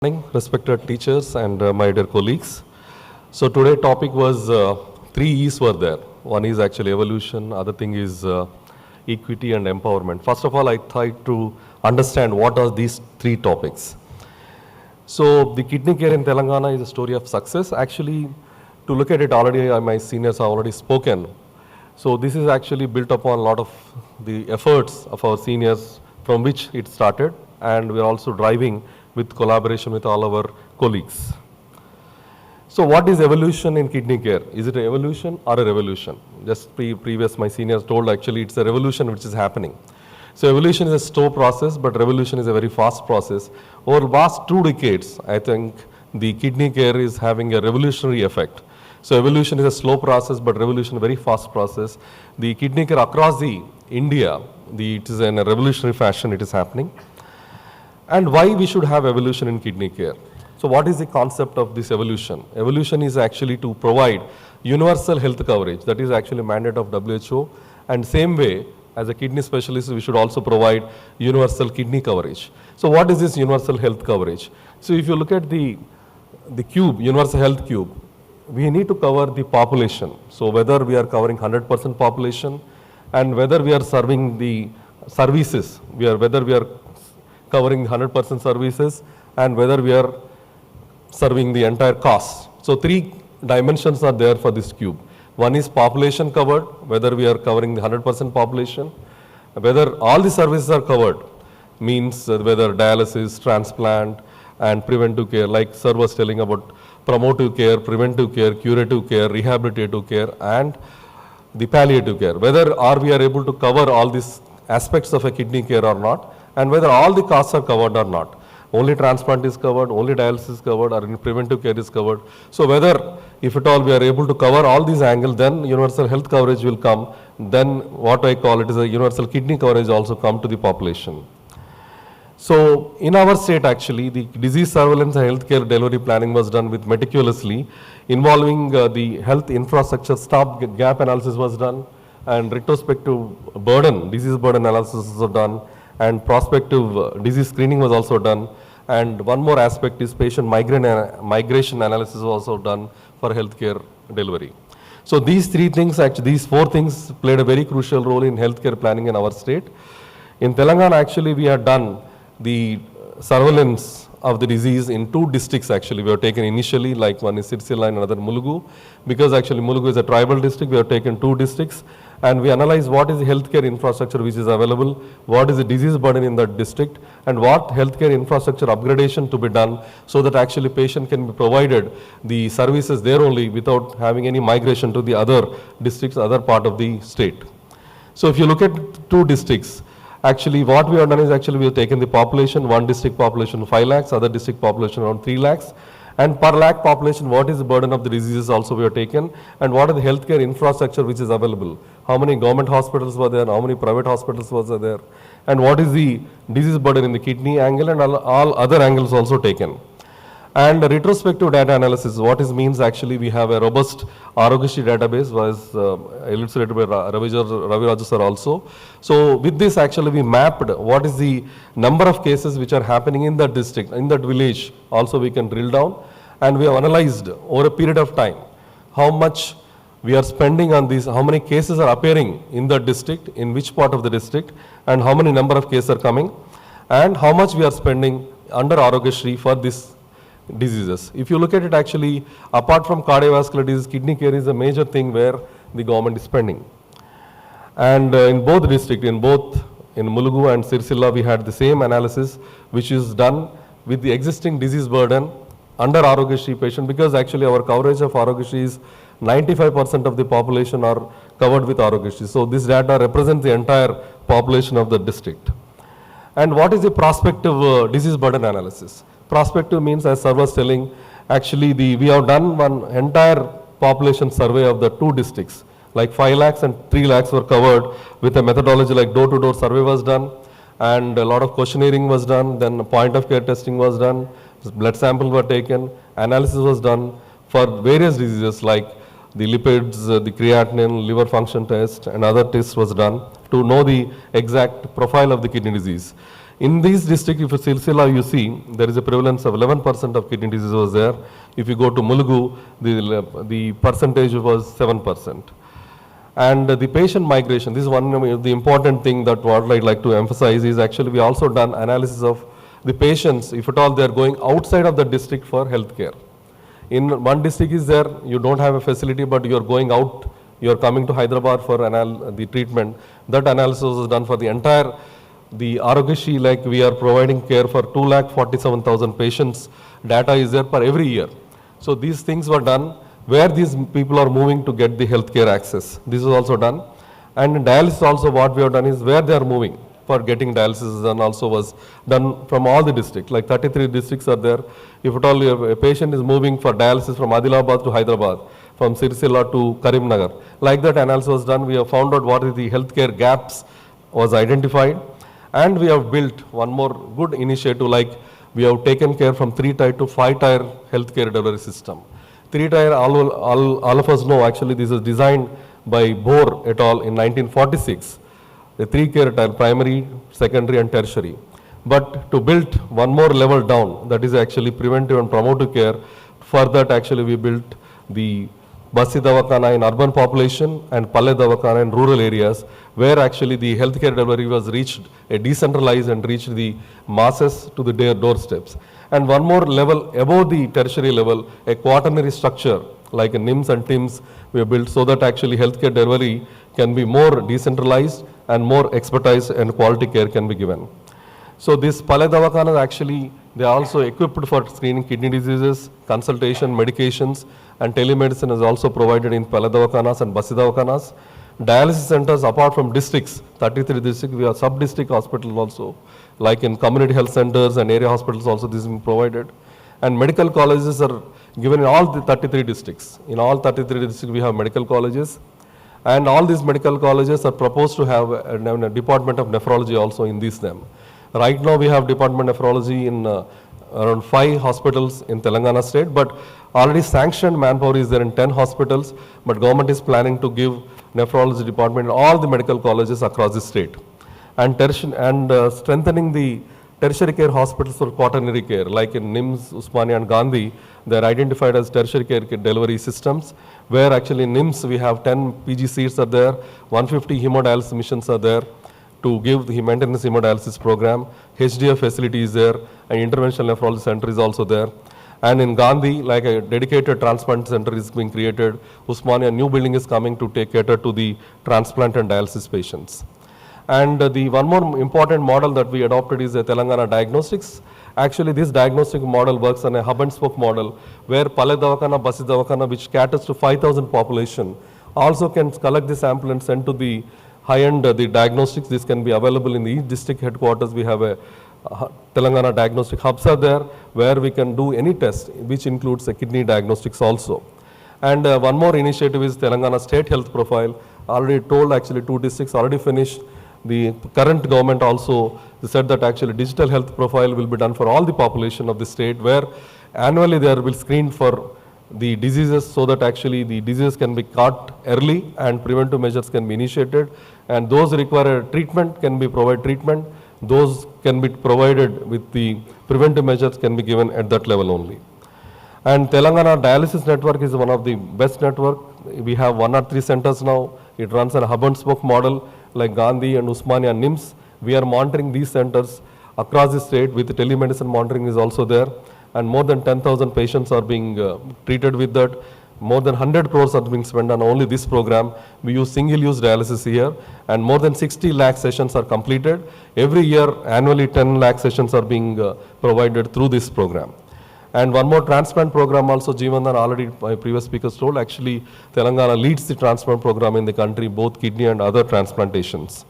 Morning, respected teachers and my dear colleagues. So today topic was three E's were there. One is actually evolution, other thing is equity and empowerment. First of all, I tried to understand what are these three topics. So the kidney care in Telangana is a story of success. Actually, to look at it already, my seniors have already spoken. So this is actually built upon a lot of the efforts of our seniors from which it started, and we're also driving with collaboration with all our colleagues. So what is evolution in kidney care? Is it an evolution or a revolution? Just previous my seniors told actually it's a revolution which is happening. So evolution is a slow process, but revolution is a very fast process. Over last 2 decades, I think the kidney care is having a revolutionary effect. So evolution is a slow process, but revolution a very fast process. The kidney care across the India, it is in a revolutionary fashion it is happening. And why we should have evolution in kidney care? So what is the concept of this evolution? Evolution is actually to provide universal health coverage. That is actually a mandate of WHO. And same way, as a kidney specialist, we should also provide universal kidney coverage. So what is this universal health coverage? So if you look at the cube, universal health cube, we need to cover the population. So whether we are covering 100% population and whether we are serving the services, whether we are covering 100% services and whether we are serving the entire cost. So 3 dimensions are there for this cube. One is population covered, whether we are covering the 100% population, whether all the services are covered, means whether dialysis, transplant and preventive care, like sir was telling about promotive care, preventive care, curative care, rehabilitative care and the palliative care. Whether we are able to cover all these aspects of a kidney care or not, and whether all the costs are covered or not. Only transplant is covered, only dialysis is covered, or preventive care is covered. So whether, if at all we are able to cover all these angles, then universal health coverage will come. Then what I call it is a universal kidney coverage also come to the population. So in our state actually, the disease surveillance and healthcare delivery planning was done with meticulously, involving the health infrastructure stop gap analysis was done, and retrospective disease burden analysis was done, and prospective disease screening was also done. And one more aspect is patient migration analysis was also done for healthcare delivery. So these 4 things played a very crucial role in healthcare planning in our state. In Telangana actually we have done the surveillance of the disease in 2 districts actually. We have taken initially, like one is Sirsila and another Mulugu, because actually Mulugu is a tribal district. We have taken 2 districts and we analyze what is the healthcare infrastructure which is available, what is the disease burden in that district, and what healthcare infrastructure upgradation to be done so that actually patient can be provided the services there only without having any migration to the other districts, other part of the state. So if you look at 2 districts, actually what we have done is actually we have taken the population, one district population 5 lakhs, other district population around 3 lakhs. And per lakh population, what is the burden of the diseases also we have taken, and what are the healthcare infrastructure which is available. How many government hospitals were there, how many private hospitals was there, and what is the disease burden in the kidney angle, and all other angles also taken. And retrospective data analysis, what it means actually we have a robust Arogyasri database, was illustrated by Ravi Raju sir also. So with this actually we mapped what is the number of cases which are happening in that district, in that village also we can drill down, and we have analyzed over a period of time how much we are spending on these, how many cases are appearing in that district, in which part of the district, and how many number of cases are coming, and how much we are spending under Arogyasri for this diseases. If you look at it actually, apart from cardiovascular disease, kidney care is a major thing where the government is spending. And in both districts, in Mulugu and Sirsila, we had the same analysis which is done with the existing disease burden under Arogyasri patient, because actually our coverage of Arogyasri is 95% of the population are covered with Arogyasri. So this data represents the entire population of the district. And what is the prospective disease burden analysis? Prospective means, as sir was telling, actually we have done one entire population survey of the 2 districts, like 5 lakhs and 3 lakhs were covered with a methodology like door-to-door survey was done, and a lot of questionnaire was done, then point of care testing was done, blood samples were taken, analysis was done for various diseases like the lipids, the creatinine, liver function test and other tests was done to know the exact profile of the kidney disease. In this district, if you Silsila, you see, there is a prevalence of 11% of kidney disease was there. If you go to Mulugu, the percentage was 7%. And the patient migration, this is one of the important thing that what I'd like to emphasize is actually we also done analysis of the patients, if at all they are going outside of the district for healthcare. In one district is there, you don't have a facility, but you are going out, you are coming to Hyderabad for the treatment. That analysis was done for the entire, the Arogyashi, like we are providing care for 2,47,000 patients. Data is there per every year. So these things were done where these people are moving to get the healthcare access. This is also done. And in dialysis also what we have done is where they are moving for getting dialysis done also was done from all the districts, like 33 districts are there. If at all a patient is moving for dialysis from Adilabad to Hyderabad, from Sirsila to Karimnagar, like that analysis was done. We have found out what is the healthcare gaps was identified, and we have built one more good initiative, like we have taken care from 3-tier to 5-tier healthcare delivery system. 3-tier, all of us know actually this is designed by Bohr et al. In 1946. The 3-tier primary, secondary and tertiary. But to build one more level down, that is actually preventive and promotive care, for that actually we built the Basi Davakana in urban population and Palle Davakana in rural areas, where actually the healthcare delivery was reached, decentralized and reached the masses to their doorsteps. And one more level above the tertiary level, a quaternary structure like a NIMS and TIMS we have built so that actually healthcare delivery can be more decentralized and more expertise and quality care can be given. So this Palle Davakana actually, they are also equipped for screening kidney diseases, consultation, medications, and telemedicine is also provided in Palle Davakanas and Basi Davakanas. Dialysis centers apart from districts, 33 districts, we have sub-district hospitals also, like in community health centers and area hospitals also this is being provided. And medical colleges are given in all the 33 districts. In all 33 districts we have medical colleges. And all these medical colleges are proposed to have a department of nephrology also in these them. Right now we have department of nephrology in around 5 hospitals in Telangana state, but already sanctioned manpower is there in 10 hospitals, but government is planning to give nephrology department in all the medical colleges across the state. And, strengthening the tertiary care hospitals for quaternary care, like in NIMS, Usmania and Gandhi, they are identified as tertiary care delivery systems, where actually in NIMS we have 10 PG seats are there, 150 hemodialysis missions are there to give the maintenance hemodialysis program, HDF facility is there, and interventional nephrology center is also there. And in Gandhi, like a dedicated transplant center is being created. Usmania, new building is coming to cater to the transplant and dialysis patients. And the one more important model that we adopted is the Telangana Diagnostics. Actually, this diagnostic model works on a hub and spoke model, where Palle Davakana, Basi Davakana, which caters to 5,000 population, also can collect the sample and send to the high-end the diagnostics. This can be available in each district headquarters. We have a Telangana diagnostic hubs are there, where we can do any test, which includes a kidney diagnostics also. And one more initiative is Telangana State Health Profile. Already told actually 2 districts already finished. The current government also said that actually digital health profile will be done for all the population of the state, where annually there will screen for the diseases so that actually the disease can be caught early and preventive measures can be initiated, and those require treatment can be provided treatment, those can be provided with the preventive measures can be given at that level only. And Telangana Dialysis Network is one of the best network. We have 103 centers now. It runs on a hub and spoke model like Gandhi and Usmania and NIMS. We are monitoring these centers across the state with telemedicine monitoring is also there. And more than 10,000 patients are being treated with that. More than 100 crores are being spent on only this program. We use single-use dialysis here, and more than 60 lakh sessions are completed. Every year, annually 10 lakh sessions are being provided through this program. And one more transplant program also, Jeevandan already, my previous speakers told, actually Telangana leads the transplant program in the country, both kidney and other transplantations.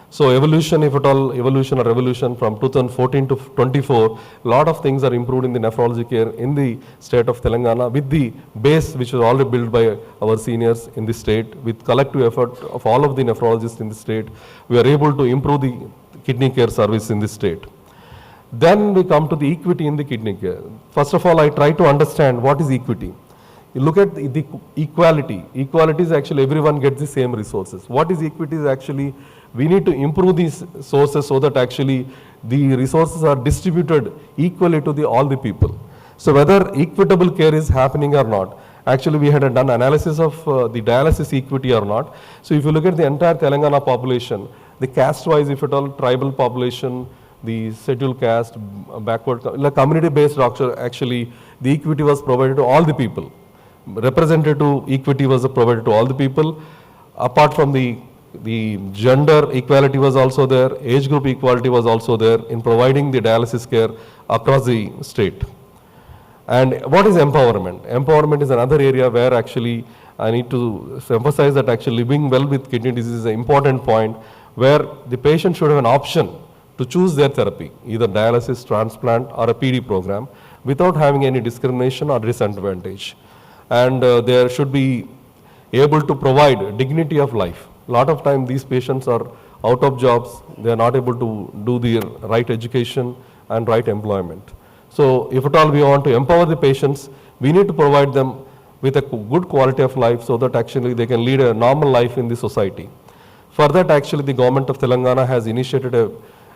So evolution, if at all, evolution or revolution from 2014 to 24, a lot of things are improved in the nephrology care in the state of Telangana with the base which was already built by our seniors in the state. With collective effort of all of the nephrologists in the state, we are able to improve the kidney care service in the state. Then we come to the equity in the kidney care. First of all, I try to understand what is equity. You look at the equality. Equality is actually everyone gets the same resources. What is equity is actually we need to improve these sources so that actually the resources are distributed equally to all the people. So whether equitable care is happening or not, actually we had done analysis of the dialysis equity or not. So if you look at the entire Telangana population, the caste-wise, if at all, tribal population, the scheduled caste, backward, like community-based doctor, actually the equity was provided to all the people. Representative equity was provided to all the people. Apart from the gender equality was also there, age group equality was also there in providing the dialysis care across the state. And what is empowerment? Empowerment is another area where actually I need to emphasize that actually living well with kidney disease is an important point, where the patient should have an option to choose their therapy, either dialysis, transplant or a PD program, without having any discrimination or disadvantage. And there should be able to provide dignity of life. A lot of time these patients are out of jobs, they are not able to do the right education and right employment. So if at all we want to empower the patients, we need to provide them with a good quality of life so that actually they can lead a normal life in the society. For that, actually the government of Telangana has initiated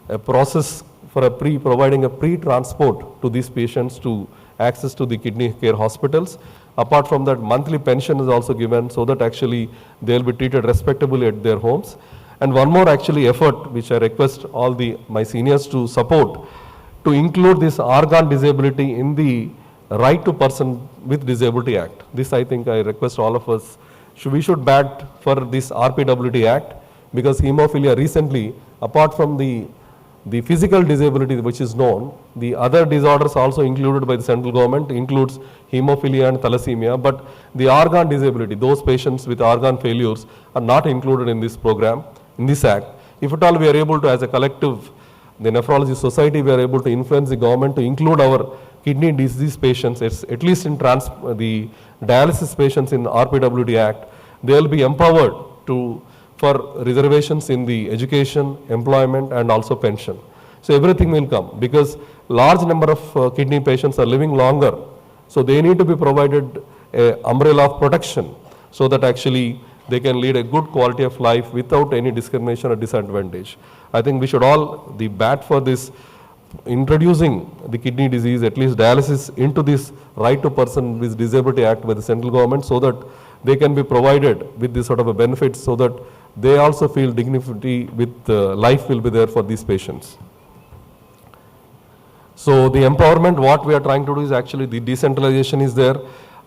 a process for providing a pre-transport to these patients to access to the kidney care hospitals. Apart from that, monthly pension is also given so that actually they will be treated respectably at their homes. And one more actually effort which I request all my seniors to support, to include this organ disability in the Right to Person with Disability Act. This I think I request all of us, we should bat for this RPWD Act, because hemophilia recently, apart from the physical disability which is known, the other disorders also included by the central government includes hemophilia and thalassemia, but the organ disability, those patients with organ failures are not included in this program, in this act. If at all we are able to, as a collective, the nephrology society, we are able to influence the government to include our kidney disease patients, at least in the dialysis patients in RPWD Act, they will be empowered for reservations in the education, employment and also pension. So everything will come, because large number of kidney patients are living longer. So they need to be provided an umbrella of protection so that actually they can lead a good quality of life without any discrimination or disadvantage. I think we should all bat for this, introducing the kidney disease, at least dialysis, into this Right to Person with Disability Act by the central government, so that they can be provided with this sort of a benefit, so that they also feel dignity with life will be there for these patients. So the empowerment, what we are trying to do is actually the decentralization is there.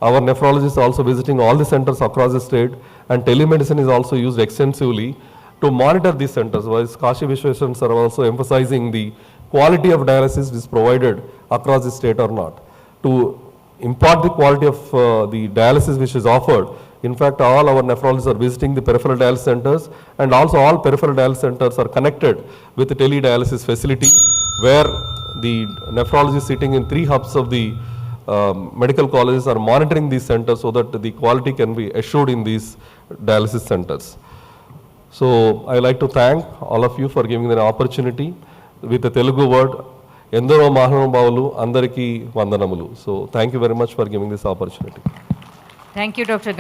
Our nephrologists are also visiting all the centers across the state, and telemedicine is also used extensively to monitor these centers, while Kashi Vishweshwaran sir are also emphasizing the quality of dialysis is provided across the state or not. To impart the quality of the dialysis which is offered, in fact, all our nephrologists are visiting the peripheral dialysis centers, and also all peripheral dialysis centers are connected with the teledialysis facility, where the nephrologists sitting in 3 hubs of the medical colleges are monitoring these centers so that the quality can be assured in these dialysis centers. So I like to thank all of you for giving me an opportunity with the Telugu word, Endaro Mahanubhavulu Andariki Vandanamulu. So thank you very much for giving this opportunity. Thank you, Dr.